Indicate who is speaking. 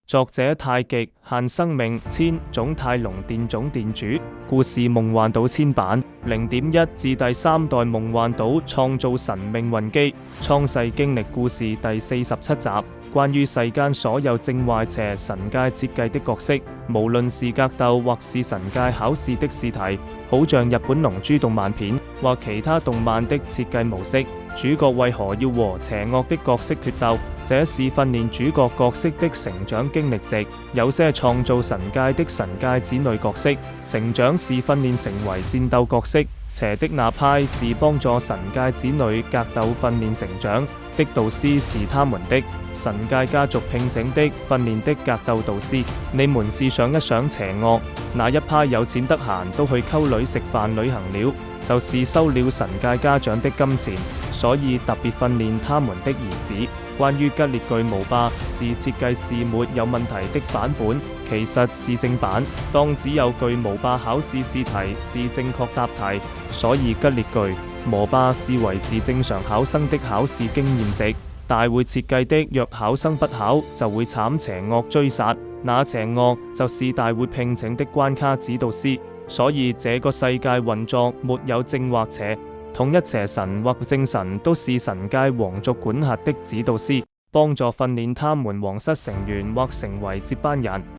Speaker 1: 作者太極限生命千總太龍殿總殿主，故事夢幻島千版0.1至第3代夢幻島創造神命運機創世經歷故事第47集，關於世間所有正壞邪神界設計的角色，無論是格鬥或是神界考試的試題，好像日本龍珠動漫片或其他動漫的設計模式，主角為何要和邪惡的角色決鬥？這是訓練主角角色的成長經歷值。有些創造神界的神界子女角色，成長是訓練成為戰鬥角色。邪的那派是幫助神界子女格鬥訓練成長的導師，是他們的神界家族聘請的訓練的格鬥導師。你們試想一想，邪惡那一派有錢得閒都去溝女食飯旅行了，就是收了神界家長的金錢，所以特別訓練他們的兒子。關於吉列巨無霸是設計是沒有問題的版本，其實是正版。當只有巨無霸考試試題是正確答題，所以吉列巨無霸是維持正常考生的考試經驗值。大會設計的若考生不考，就會慘邪惡追殺，那邪惡就是大會聘請的關卡指導師。所以這個世界運作沒有正或邪，統一邪神或正神都是神界皇族管轄的指導師，幫助訓練他們皇室成員或成為接班人。